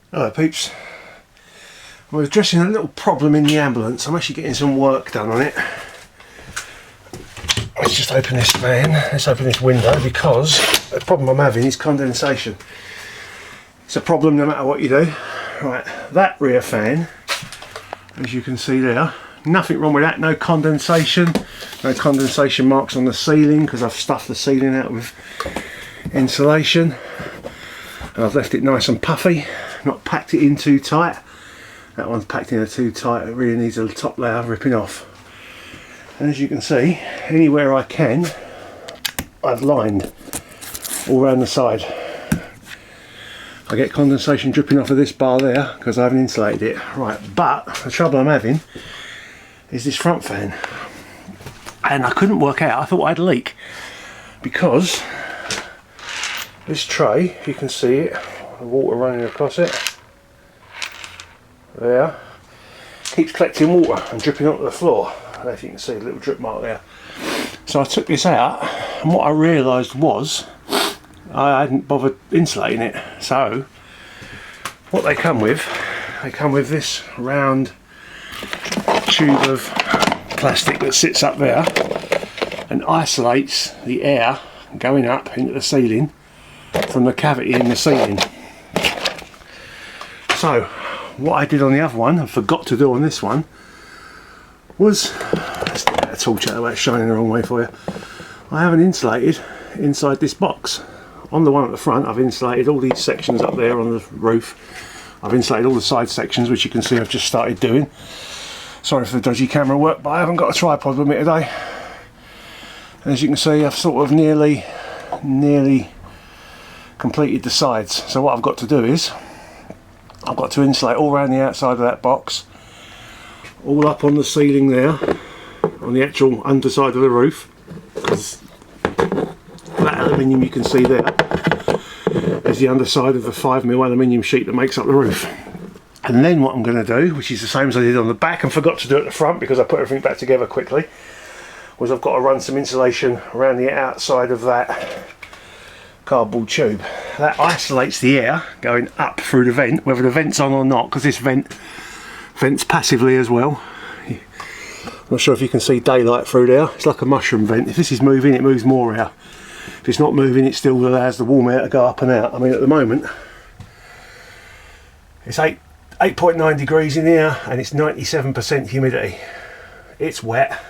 Hello peeps. We're addressing a little problem in the ambulance. I'm actually getting some work done on it. Let's just open this fan, let's open this window, because the problem I'm having is condensation. It's a problem no matter what you do. Right, that rear fan, as you can see there, nothing wrong with that, no condensation marks on the ceiling because I've stuffed the ceiling out with insulation and I've left it nice and puffy, not packed it in too tight. That one's packed in too tight, it really needs a top layer ripping off. And as you can see, anywhere I can, I've lined all around the side. I get condensation dripping off of this bar there because I haven't insulated it. Right, but the trouble I'm having is this front fan. And I couldn't work out, I thought I had a leak. Because this tray, if you can see it, the water running across it, there, keeps collecting water and dripping onto the floor. I don't know if you can see a little drip mark there. So I took this out, and what I realised was I hadn't bothered insulating it. So what they come with this round tube of plastic that sits up there and isolates the air going up into the ceiling from the cavity in the ceiling. So what I did on the other one, and forgot to do on this one, was, let's get a torch out of the way, it's shining the wrong way for you. I haven't insulated inside this box. On the one at the front, I've insulated all these sections up there on the roof. I've insulated all the side sections, which you can see I've just started doing. Sorry for the dodgy camera work, but I haven't got a tripod with me today. And as you can see, I've sort of nearly completed the sides. So what I've got to do is, I've got to insulate all around the outside of that box, all up on the ceiling there, on the actual underside of the roof, because that aluminium you can see there is the underside of the 5mm aluminium sheet that makes up the roof. And then what I'm going to do, which is the same as I did on the back and forgot to do at the front because I put everything back together quickly, was I've got to run some insulation around the outside of that cardboard tube. That isolates the air going up through the vent, whether the vent's on or not, because this vents passively as well. I'm not sure if you can see daylight through there. It's like a mushroom vent. If this is moving, it moves more air. If it's not moving, it still allows the warm air to go up and out. I mean, at the moment it's 8.9 degrees in here and it's 97% humidity. It's wet.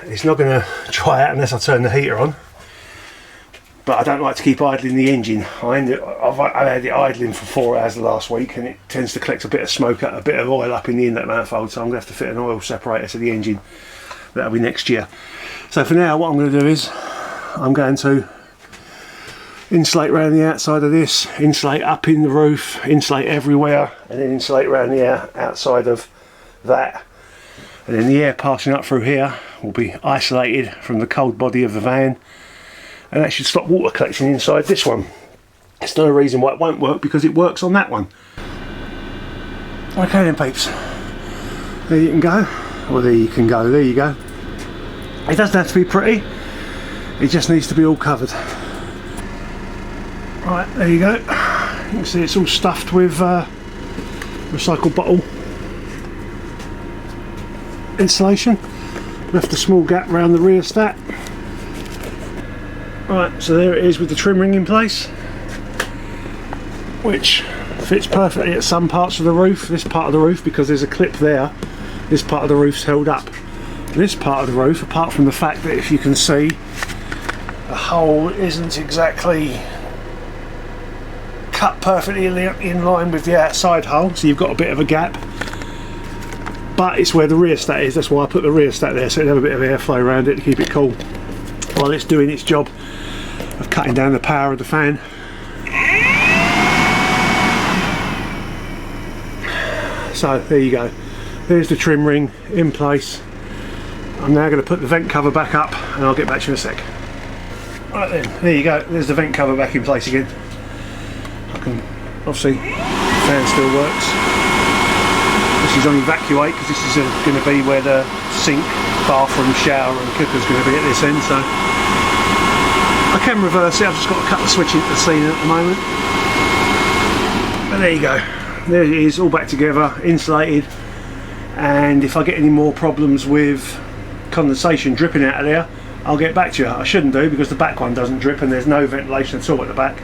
It's not going to dry out unless I turn the heater on. But I don't like to keep idling the engine. I've had it idling for 4 hours last week and it tends to collect a bit of smoke, a bit of oil up in the inlet manifold, so I'm going to have to fit an oil separator to the engine. That'll be next year. So for now, what I'm going to do is I'm going to insulate around the outside of this, insulate up in the roof, insulate everywhere, and then insulate around the outside of that. And then the air passing up through here will be isolated from the cold body of the van. And that should stop water collecting inside this one. There's no reason why it won't work because it works on that one. Okay then peeps, there you can go, or there you can go, there you go. It doesn't have to be pretty, it just needs to be all covered. Right, there you go. You can see it's all stuffed with recycled bottle insulation. Left a small gap around the rear stack. Right, so there it is with the trim ring in place, which fits perfectly at some parts of the roof. This part of the roof, because there's a clip there, this part of the roof's held up. This part of the roof, apart from the fact that if you can see, the hole isn't exactly cut perfectly in line with the outside hole, so you've got a bit of a gap. But it's where the rear stat is, that's why I put the rear stat there, so it'll have a bit of airflow around it to keep it cool while it's doing its job of cutting down the power of the fan. So there you go, there's the trim ring in place. I'm now going to put the vent cover back up and I'll get back to you in a sec. Right then, there you go, there's the vent cover back in place again. I can, obviously, the fan still works. This is on evacuate because this is going to be where the sink, bathroom, shower and cooker is going to be at this end, so I can reverse it. I've just got to cut the switch into the ceiling at the moment. But there you go, there it is, all back together, insulated. And if I get any more problems with condensation dripping out of there, I'll get back to you. I shouldn't do, because the back one doesn't drip and there's no ventilation at all at the back.